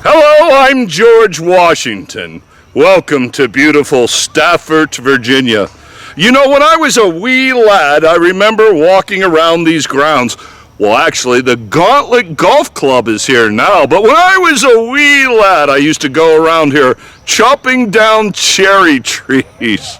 Hello, I'm George Washington. Welcome to beautiful Stafford, Virginia. You know, when I was a wee lad, I remember walking around these grounds. Well, actually, the Gauntlet Golf Club is here now, but when I was a wee lad, I used to go around here chopping down cherry trees.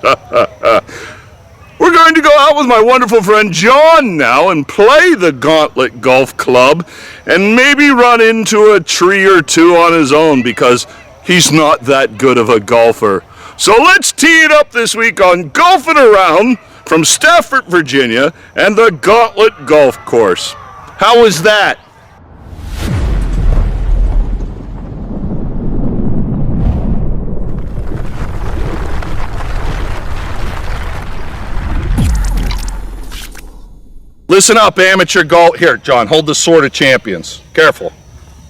We're going to go out with my wonderful friend John now and play the Gauntlet Golf Club and maybe run into a tree or two on his own because he's not that good of a golfer. So let's tee it up this week on Golfing Around from Stafford, Virginia and the Gauntlet Golf Course. How was that? Listen up, amateur golf. Here, John, hold the Sword of Champions. Careful.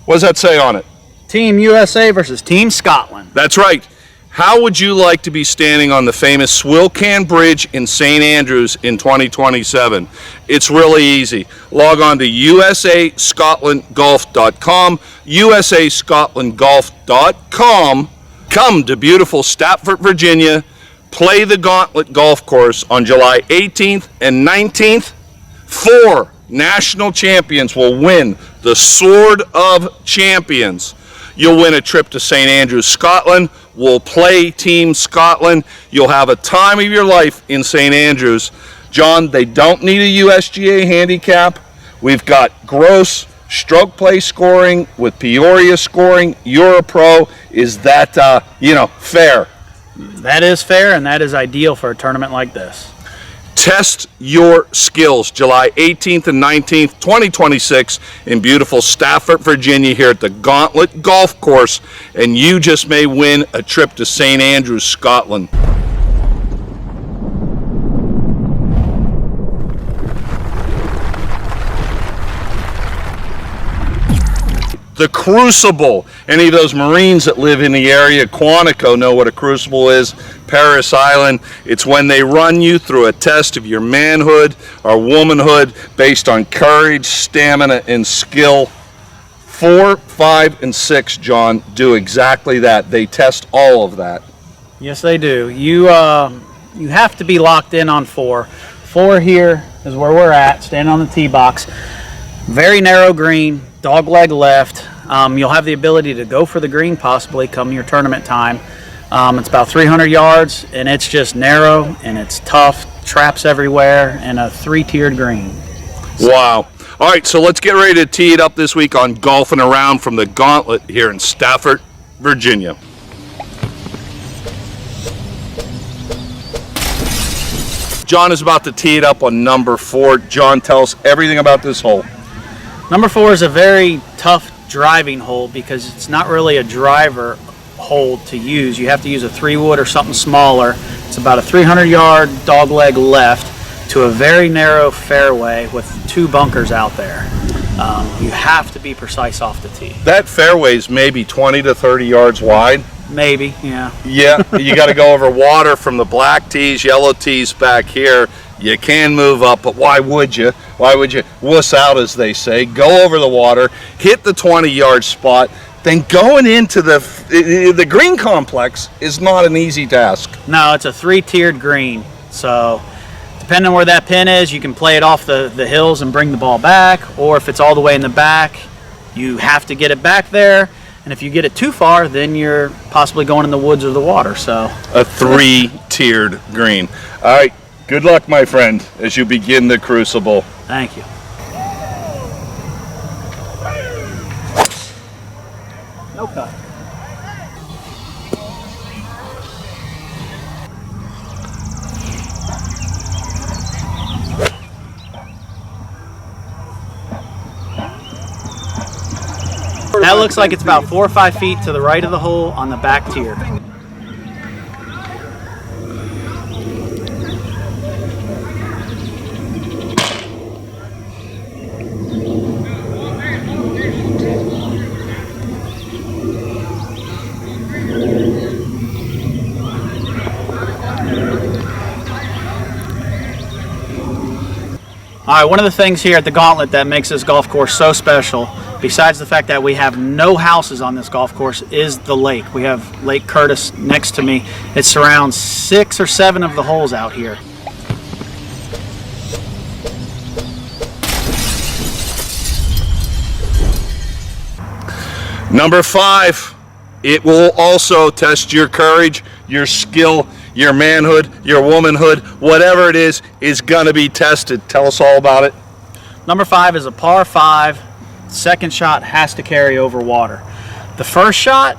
What does that say on it? Team USA versus Team Scotland. That's right. How would you like to be standing on the famous Swilcan Bridge in St. Andrews in 2027? It's really easy. Log on to usascotlandgolf.com, usascotlandgolf.com. Come to beautiful Stafford, Virginia. Play the Gauntlet Golf Course on July 18th and 19th. 4 national champions will win the Sword of Champions. You'll win a trip to St. Andrews, Scotland. We'll play Team Scotland. You'll have a time of your life in St. Andrews. John, they don't need a USGA handicap. We've got gross stroke play scoring with Peoria scoring. You're a pro. Is that, fair? That is fair, and that is ideal for a tournament like this. Test your skills July 18th and 19th, 2026 in beautiful Stafford, Virginia here at the Gauntlet Golf Course, and you just may win a trip to St. Andrews, Scotland. The Crucible. Any of those Marines that live in the area, Quantico, know what a crucible is. Paris Island. It's when they run you through a test of your manhood or womanhood based on courage, stamina, and skill. 4, 5, and 6, John, do exactly that. They test all of that. Yes, they do. You have to be locked in on 4. 4 here is where we're at, standing on the tee box. Very narrow green, dog leg left. You'll have the ability to go for the green possibly come your tournament time. It's about 300 yards, and it's just narrow, and it's tough, traps everywhere, and a 3-tiered green. Wow. All right, so let's get ready to tee it up this week on Golfing Around from the Gauntlet here in Stafford, Virginia. John is about to tee it up on number 4. John, tell us everything about this hole. Number 4 is a very tough driving hole because it's not really a driver hole to use. You have to use a 3-wood or something smaller. It's about a 300-yard dog leg left to a very narrow fairway with 2 bunkers out there. You have to be precise off the tee. That fairway is maybe 20 to 30 yards wide. Maybe, yeah. Yeah, you got to go over water from the black tees, yellow tees back here. You can move up, but why would you? Why would you wuss out, as they say? Go over the water, hit the 20-yard spot, then going into the green complex is not an easy task. No, it's a 3-tiered green. So depending on where that pin is, you can play it off the hills and bring the ball back, or if it's all the way in the back, you have to get it back there. And if you get it too far, then you're possibly going in the woods or the water. So a 3-tiered green. All right. Good luck, my friend, as you begin the Crucible. Thank you. No cut. That looks like it's about 4 or 5 feet to the right of the hole on the back tier. All right, one of the things here at the Gauntlet that makes this golf course so special besides the fact that we have no houses on this golf course, is the lake. We have Lake Curtis next to me. It surrounds 6 or 7 of the holes out here. Number 5, it will also test your courage, your skill, your manhood, your womanhood, whatever it is gonna be tested. Tell us all about it. Number 5 is a par 5. Second shot has to carry over water. The first shot,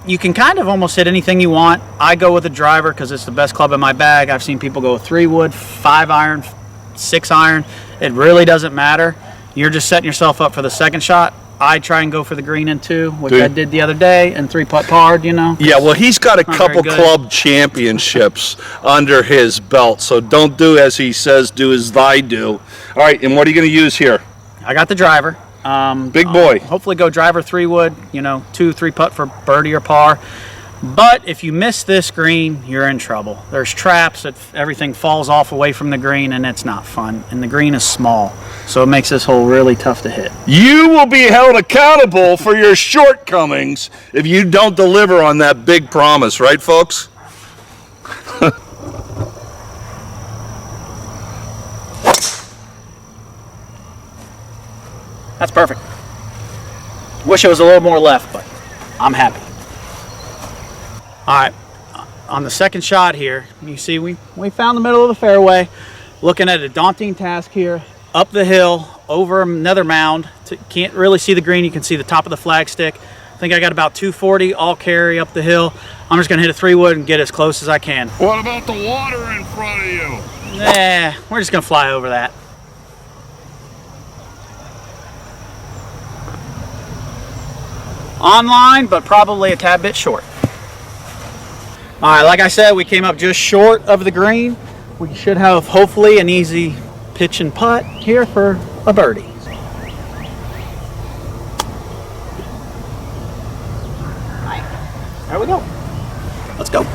you can kind of almost hit anything you want. I go with a driver because it's the best club in my bag. I've seen people go 3-wood, 5-iron, 6-iron. It really doesn't matter. You're just setting yourself up for the second shot. I try and go for the green in 2, which I did the other day, and 3-putt par, you know. Yeah, well, he's got a couple club championships under his belt, so don't do as he says, do as I do. All right, and what are you going to use here? I got the driver. Big boy. Hopefully go driver 3-wood, you know, 2, 3-putt for birdie or par. But if you miss this green, you're in trouble. There's traps, everything falls off away from the green, and it's not fun. And the green is small, so it makes this hole really tough to hit. You will be held accountable for your shortcomings if you don't deliver on that big promise, right, folks? That's perfect. Wish it was a little more left, but I'm happy. All right, on the second shot here, you see we found the middle of the fairway. Looking at a daunting task here. Up the hill, over another mound. Can't really see the green. You can see the top of the flagstick. I think I got about 240 all carry up the hill. I'm just gonna hit a 3-wood and get as close as I can. What about the water in front of you? Nah, we're just gonna fly over that. Online, but probably a tad bit short. All right, like I said, we came up just short of the green. We should have hopefully an easy pitch and putt here for a birdie. There we go. Let's go.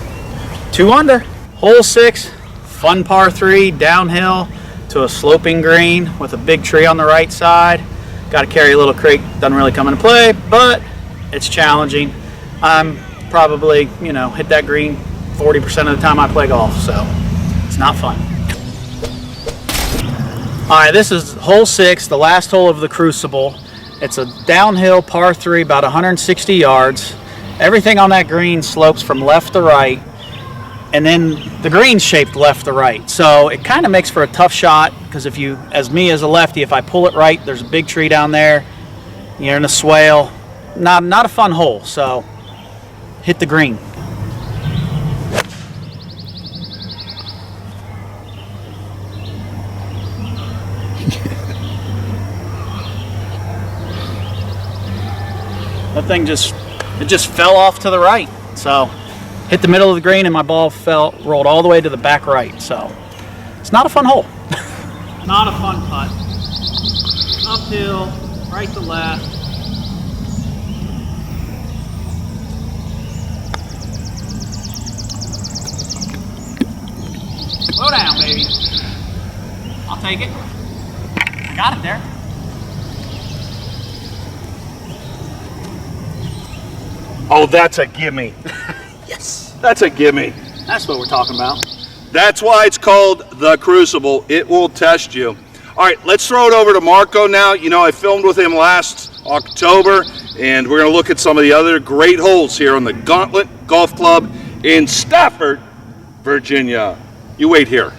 2 under. Hole 6, fun par 3, downhill to a sloping green with a big tree on the right side. Got to carry a little creek. Doesn't really come into play, but it's challenging. Probably, you know, hit that green 40% of the time I play golf, so it's not fun. All right, this is hole 6, the last hole of the Crucible. It's a downhill par 3, about 160 yards. Everything on that green slopes from left to right, and then the green's shaped left to right. So it kind of makes for a tough shot, because if you, as me as a lefty, if I pull it right, there's a big tree down there, you're in a swale. Not a fun hole, so hit the green. That thing just fell off to the right. So hit the middle of the green and my ball rolled all the way to the back right. So it's not a fun hole. Not a fun putt. Uphill, right to left. Slow down, baby. I'll take it. I got it there. Oh, that's a gimme. Yes, that's a gimme. That's what we're talking about. That's why it's called the Crucible. It will test you. All right, let's throw it over to Marco now. You know, I filmed with him last October, and we're going to look at some of the other great holes here on the Gauntlet Golf Club in Stafford, Virginia. You wait here.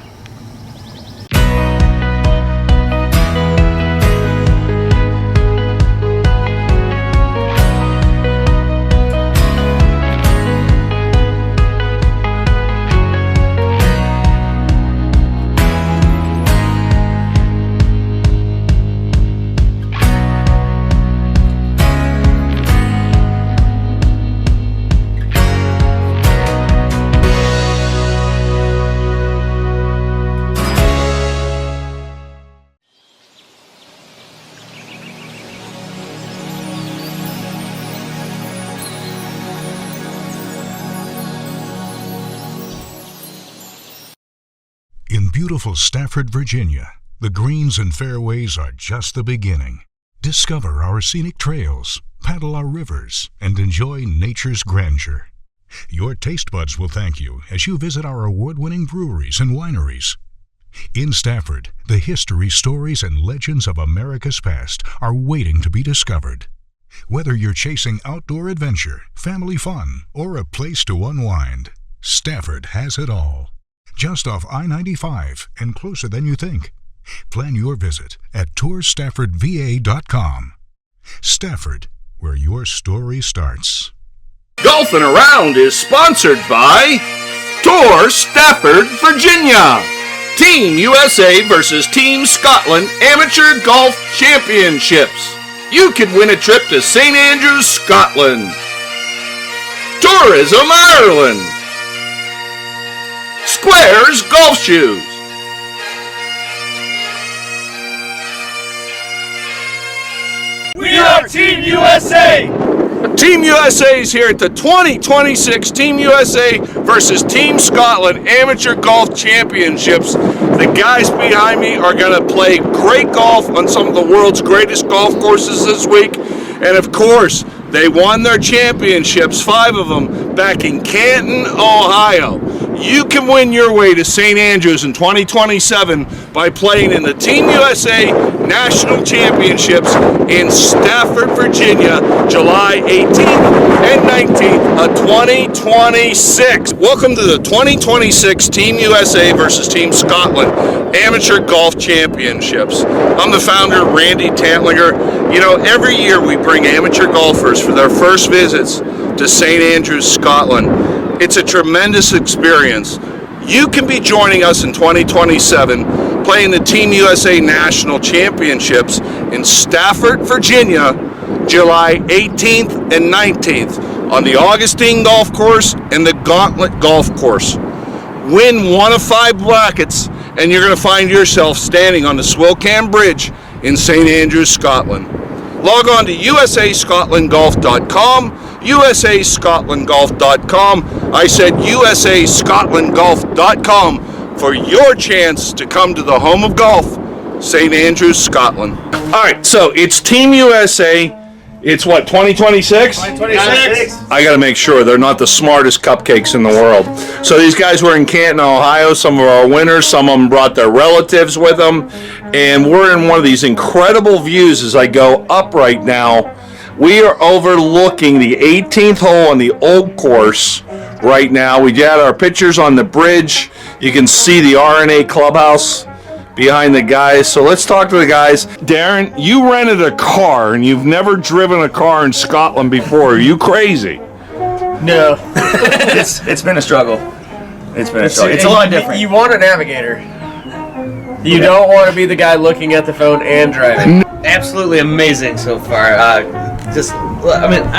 In beautiful Stafford, Virginia, the greens and fairways are just the beginning. Discover our scenic trails, paddle our rivers, and enjoy nature's grandeur. Your taste buds will thank you as you visit our award-winning breweries and wineries. In Stafford, the history, stories, and legends of America's past are waiting to be discovered. Whether you're chasing outdoor adventure, family fun, or a place to unwind, Stafford has it all. Just off I-95 and closer than you think. Plan your visit at tourstaffordva.com. Stafford, where your story starts. Golfing Around is sponsored by Tour Stafford, Virginia. Team USA versus Team Scotland Amateur Golf Championships. You could win a trip to St. Andrews, Scotland. Tourism Ireland. Squares Golf Shoes. We are Team USA! Team USA is here at the 2026 Team USA versus Team Scotland Amateur Golf Championships. The guys behind me are going to play great golf on some of the world's greatest golf courses this week. And of course, they won their championships, 5 of them, back in Canton, Ohio. You can win your way to St. Andrews in 2027 by playing in the Team USA National Championships in Stafford, Virginia, July 18th and 19th of 2026. Welcome to the 2026 Team USA versus Team Scotland Amateur Golf Championships. I'm the founder, Randy Tantlinger. You know, every year we bring amateur golfers for their first visits to St. Andrews, Scotland. It's a tremendous experience. You can be joining us in 2027 playing the Team USA National Championships in Stafford, Virginia, July 18th and 19th on the Augustine Golf Course and the Gauntlet Golf Course. Win one of 5 brackets and you're going to find yourself standing on the Swilcan Bridge in St. Andrews, Scotland. Log on to usascotlandgolf.com, usascotlandgolf.com. I said usascotlandgolf.com for your chance to come to the home of golf, St. Andrews, Scotland. All right, so it's Team USA. It's what, 2026? 2026. I got to make sure they're not the smartest cupcakes in the world. So these guys were in Canton, Ohio. Some of our winners, some of them brought their relatives with them. And we're in one of these incredible views as I go up right now. We are overlooking the 18th hole on the old course right now. We got our pictures on the bridge. You can see the RNA clubhouse behind the guys. So let's talk to the guys. Darren, you rented a car and you've never driven a car in Scotland before. Are you crazy? No. it's been a struggle. It's been a struggle. It's a lot different. You want a navigator. You don't want to be the guy looking at the phone and driving. Absolutely amazing so far. I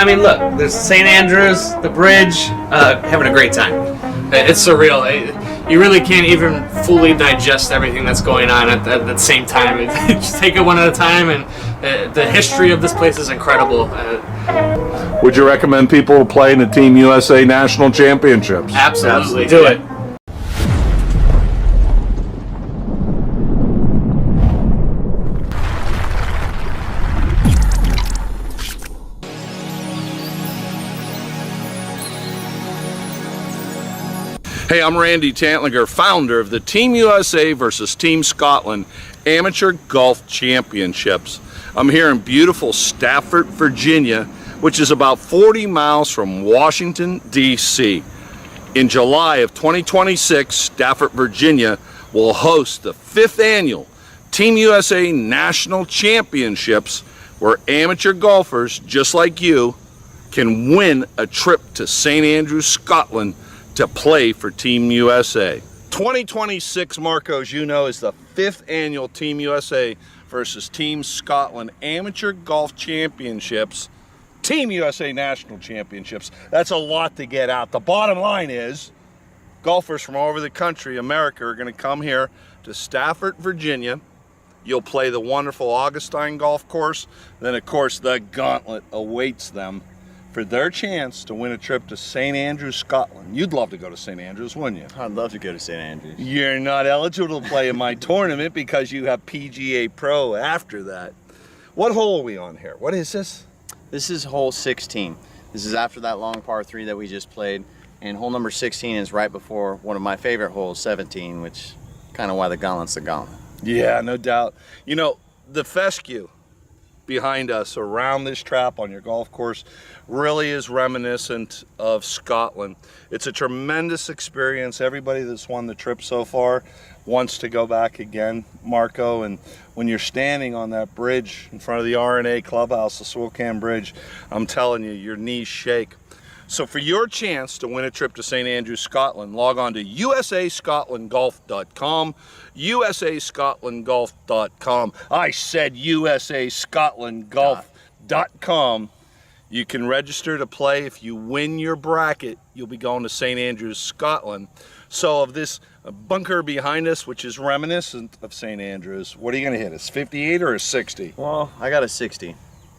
mean, look, there's St. Andrews, the bridge, having a great time. It's surreal. You really can't even fully digest everything that's going on at the same time. Just take it one at a time, and the history of this place is incredible. Would you recommend people play in the Team USA National Championships? Absolutely. Do it. Hey, I'm Randy Tantlinger, founder of the Team USA versus Team Scotland Amateur Golf Championships. I'm here in beautiful Stafford, Virginia, which is about 40 miles from Washington, D.C. In July of 2026, Stafford, Virginia will host the 5th annual Team USA National Championships, where amateur golfers just like you can win a trip to St. Andrews, Scotland to play for Team USA. 2026, Marco, as you know, is the 5th annual Team USA versus Team Scotland Amateur Golf Championships, Team USA National Championships. That's a lot to get out. The bottom line is golfers from all over the country, America, are going to come here to Stafford, Virginia. You'll play the wonderful Augustine Golf Course. Then, of course, the Gauntlet awaits them for their chance to win a trip to St. Andrews, Scotland. You'd love to go to St. Andrews, wouldn't you? I'd love to go to St. Andrews. You're not eligible to play in my tournament because you have PGA Pro after that. What hole are we on here? What is this? This is hole 16. This is after that long par 3 that we just played. And hole number 16 is right before one of my favorite holes, 17, which kind of why the Gauntlet's the Gauntlet. Yeah, no doubt. You know, the fescue behind us around this trap on your golf course really is reminiscent of Scotland. It's a tremendous experience. Everybody that's won the trip so far wants to go back again, Marco. And when you're standing on that bridge in front of the R&A clubhouse, the Swilcan Bridge, I'm telling you, your knees shake. So for your chance to win a trip to St. Andrews, Scotland, log on to usascotlandgolf.com, usascotlandgolf.com. I said usascotlandgolf.com. You can register to play. If you win your bracket, you'll be going to St. Andrews, Scotland. So of this bunker behind us, which is reminiscent of St. Andrews, what are you going to hit, a 58 or a 60? Well, I got a 60.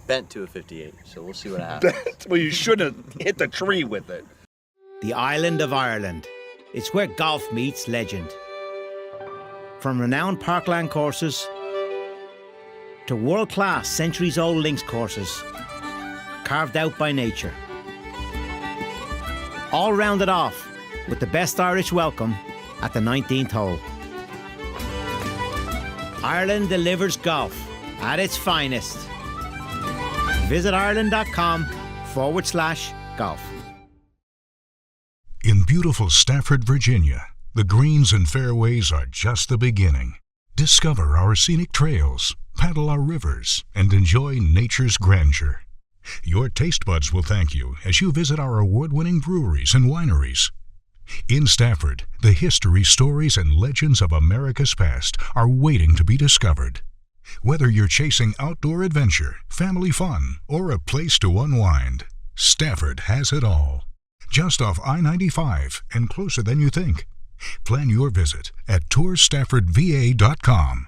Bent to a 58, so we'll see what happens. Well, you shouldn't have hit the tree with it. The island of Ireland. It's where golf meets legend. From renowned parkland courses to world-class centuries-old links courses carved out by nature. All rounded off with the best Irish welcome at the 19th hole. Ireland delivers golf at its finest. Visit ireland.com/golf. In beautiful Stafford, Virginia, the greens and fairways are just the beginning. Discover our scenic trails, paddle our rivers, and enjoy nature's grandeur. Your taste buds will thank you as you visit our award-winning breweries and wineries. In Stafford, the history, stories, and legends of America's past are waiting to be discovered. Whether you're chasing outdoor adventure, family fun, or a place to unwind, Stafford has it all. Just off I-95 and closer than you think. Plan your visit at tourstaffordva.com.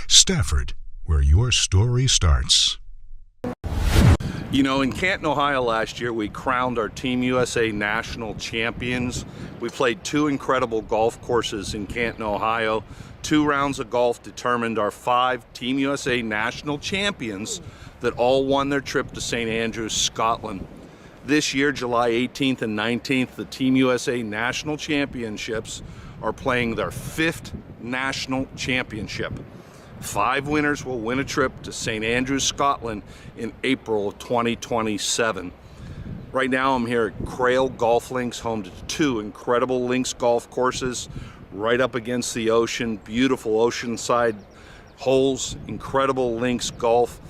Stafford, where your story starts. You know, in Canton, Ohio last year, we crowned our Team USA National Champions. We played 2 incredible golf courses in Canton, Ohio. 2 rounds of golf determined our 5 Team USA National Champions that all won their trip to St. Andrews, Scotland. This year, July 18th and 19th, the Team USA National Championships are playing their 5th National Championship. 5 winners will win a trip to St. Andrews, Scotland in April of 2027. Right now I'm here at Crail Golf Links, home to 2 incredible links golf courses right up against the ocean, beautiful oceanside holes, incredible links golf.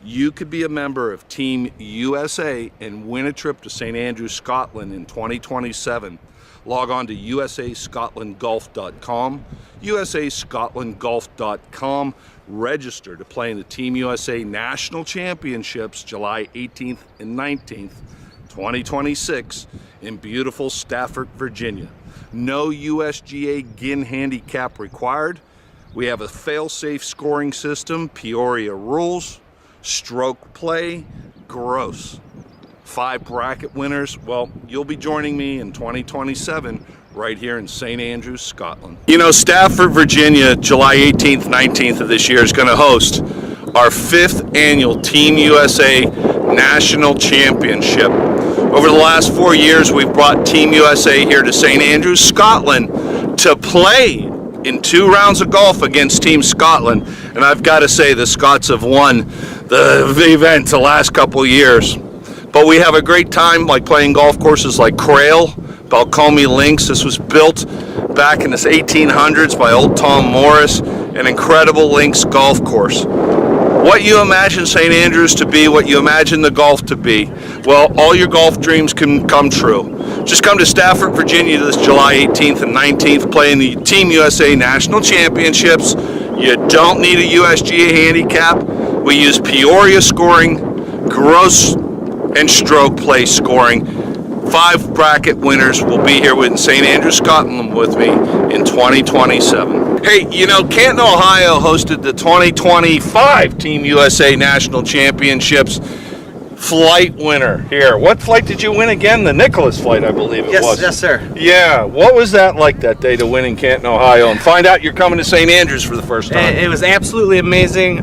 You could be a member of Team USA and win a trip to St. Andrews, Scotland in 2027. Log on to usascotlandgolf.com, usascotlandgolf.com. Register to play in the Team USA National Championships July 18th and 19th, 2026 in beautiful Stafford, Virginia. No USGA-GHIN handicap required. We have a fail-safe scoring system, Peoria rules, stroke play, gross. 5 bracket winners. Well, you'll be joining me in 2027 right here in St. Andrews, Scotland. You know, Stafford, Virginia, July 18th, 19th of this year is going to host our 5th annual Team USA National Championship. Over the last 4 years, we've brought Team USA here to St. Andrews, Scotland to play in 2 rounds of golf against Team Scotland. And I've got to say, the Scots have won the event the last couple of years. But we have a great time, like playing golf courses like Crail, Balcomie Links. This was built back in the 1800s by old Tom Morris, an incredible links golf course. What you imagine St. Andrews to be, what you imagine the golf to be, well, all your golf dreams can come true. Just come to Stafford, Virginia this July 18th and 19th, play in the Team USA National Championships. You don't need a USGA handicap. We use Peoria scoring, gross and stroke play scoring. 5 bracket winners will be here in St. Andrews, Scotland with me in 2027. Hey, you know, Canton, Ohio hosted the 2025 Team USA National Championships. flight winner here. What flight did you win again? The Nicholas flight, I believe it was. Yes, sir. Yeah. What was that like that day to win in Canton, Ohio, and find out you're coming to St. Andrews for the first time? It was absolutely amazing.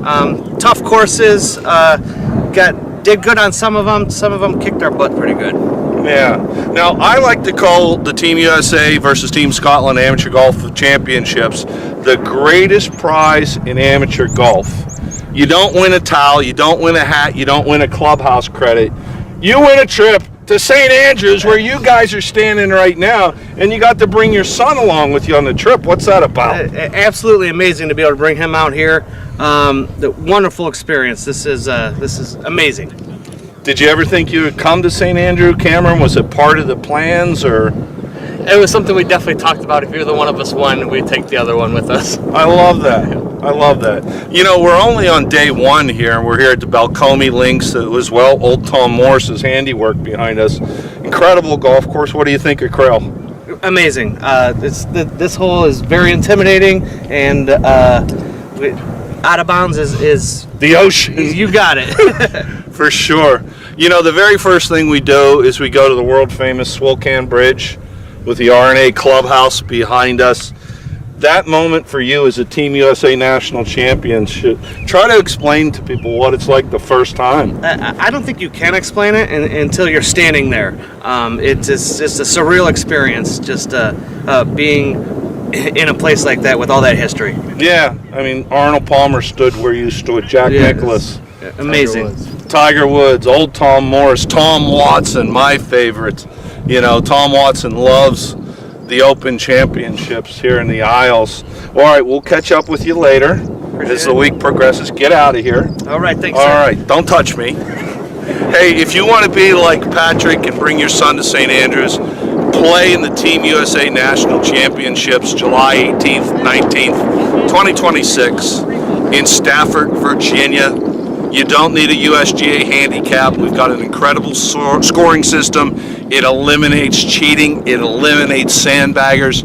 Tough courses. Did good on some of them. Some of them kicked our butt pretty good. Yeah. Now, I like to call the Team USA versus Team Scotland Amateur Golf Championships the greatest prize in amateur golf. You don't win a towel, you don't win a hat, you don't win a clubhouse credit. You win a trip to St. Andrews, where you guys are standing right now, and you got to bring your son along with you on the trip. What's that about? Absolutely amazing to be able to bring him out here. The wonderful experience. This is amazing. Did you ever think you would come to St. Andrew, Cameron? Was it part of the plans, or? It was something we definitely talked about. If either one of us won, we'd take the other one with us. I love that. I love that. You know, we're only on day one here. We're here at the Balcomi Links as well. Old Tom Morris's handiwork behind us. Incredible golf course. What do you think of Krell? Amazing. This hole is very intimidating, and out of bounds is the ocean. You got it. For sure. You know, the very first thing we do is we go to the world famous Swilcan Bridge with the RNA clubhouse behind us. That moment for you as a Team USA National Championship, try to explain to people what it's like the first time. I don't think you can explain it until you're standing there. It's just a surreal experience, just being in a place like that with all that history. Yeah, I mean, Arnold Palmer stood where you stood, Jack Nicklaus. Amazing. Tiger Woods, old Tom Morris, Tom Watson, my favorite. You know, Tom Watson loves the Open Championships here in the Isles. All right, we'll catch up with you later as the week progresses. Get out of here. All right, thanks, All sir. right, don't touch me. Hey, if you want to be like Patrick and bring your son to St. Andrews, play in the Team USA National Championships July 18th, 19th, 2026 in Stafford, Virginia. You don't need a USGA handicap. We've got an incredible scoring system. It eliminates cheating. It eliminates sandbaggers.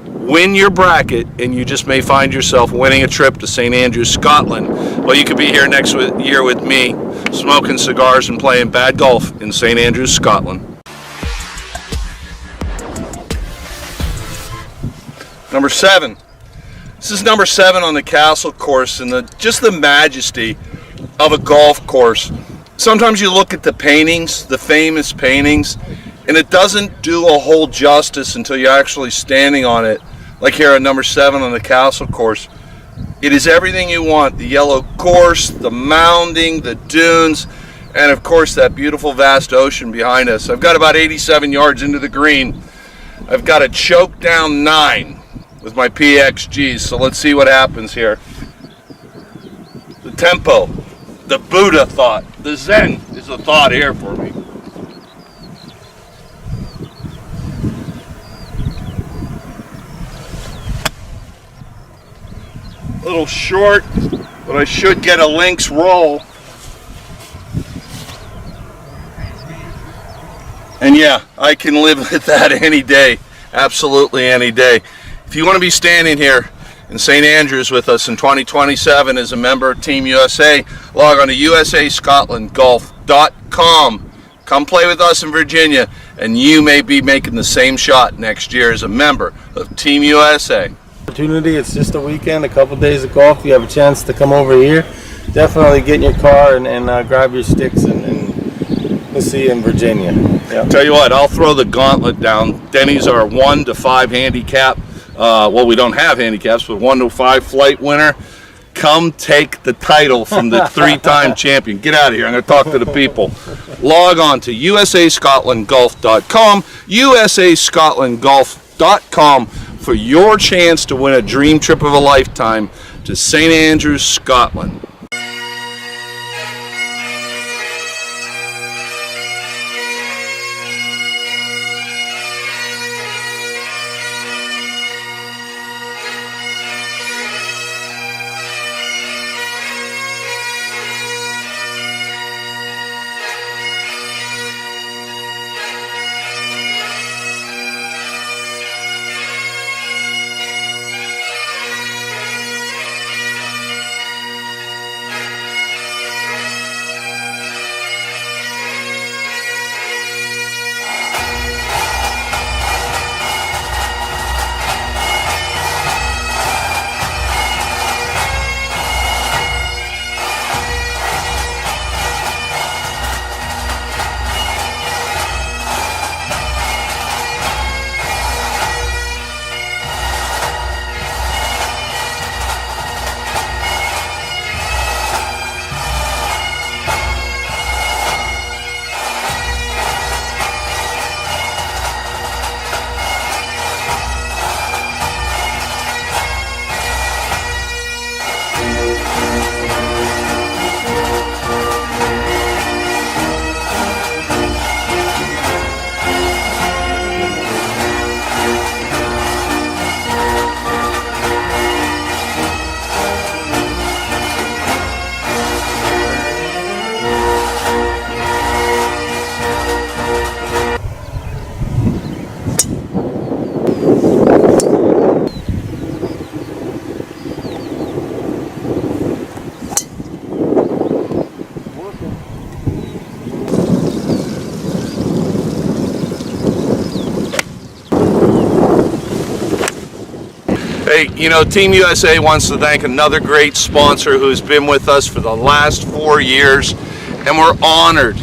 Win your bracket, and you just may find yourself winning a trip to St. Andrews, Scotland. Well, you could be here next year with me, smoking cigars and playing bad golf in St. Andrews, Scotland. Number 7. This is number 7 on the Castle course, and just the majesty of a golf course. Sometimes you look at the paintings, the famous paintings, and it doesn't do a whole justice until you're actually standing on it, like here at number 7 on the Castle course. It is everything you want: the yellow course, the mounding, the dunes, and of course that beautiful vast ocean behind us. I've got about 87 yards into the green. I've got a choke down 9 with my PXGs, so let's see what happens here. The tempo, the Buddha thought, the Zen is the thought here for me. A little short, but I should get a links roll. And yeah, I can live with that any day, absolutely any day. If you want to be standing here in St. Andrews with us in 2027 as a member of Team USA, log on to usascotlandgolf.com. Come play with us in Virginia, and you may be making the same shot next year as a member of Team USA. Opportunity. It's just a weekend, a couple days of golf. You have a chance to come over here. Definitely get in your car and grab your sticks and we'll see you in Virginia. Yeah. Tell you what, I'll throw the gauntlet down. Denny's our 1 to 5 handicap. Well, we don't have handicaps, but 1 to 5 flight winner. Come take the title from the 3-time champion. Get out of here. I'm going to talk to the people. Log on to usascotlandgolf.com, usascotlandgolf.com for your chance to win a dream trip of a lifetime to St. Andrews, Scotland. Hey, you know, Team USA wants to thank another great sponsor who's been with us for the last 4 years, and we're honored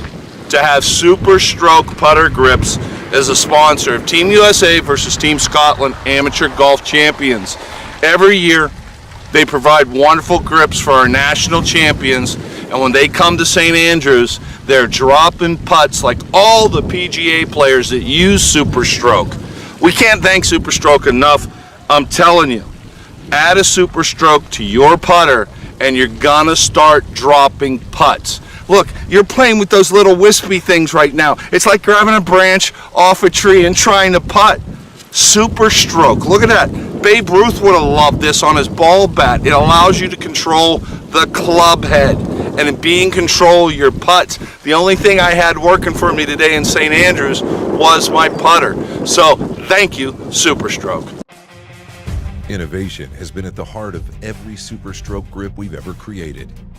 to have Super Stroke Putter Grips as a sponsor of Team USA versus Team Scotland Amateur Golf Champions. Every year, they provide wonderful grips for our national champions, and when they come to St. Andrews, they're dropping putts like all the PGA players that use Super Stroke. We can't thank Super Stroke enough. I'm telling you, add a Super Stroke to your putter and you're gonna start dropping putts. Look, you're playing with those little wispy things right now. It's like grabbing a branch off a tree and trying to putt. Super Stroke, look at that. Babe Ruth would have loved this on his ball bat. It allows you to control the club head and in being control your putts. The only thing I had working for me today in St. Andrews was my putter. So thank you, Super Stroke. Innovation has been at the heart of every Super Stroke grip we've ever created.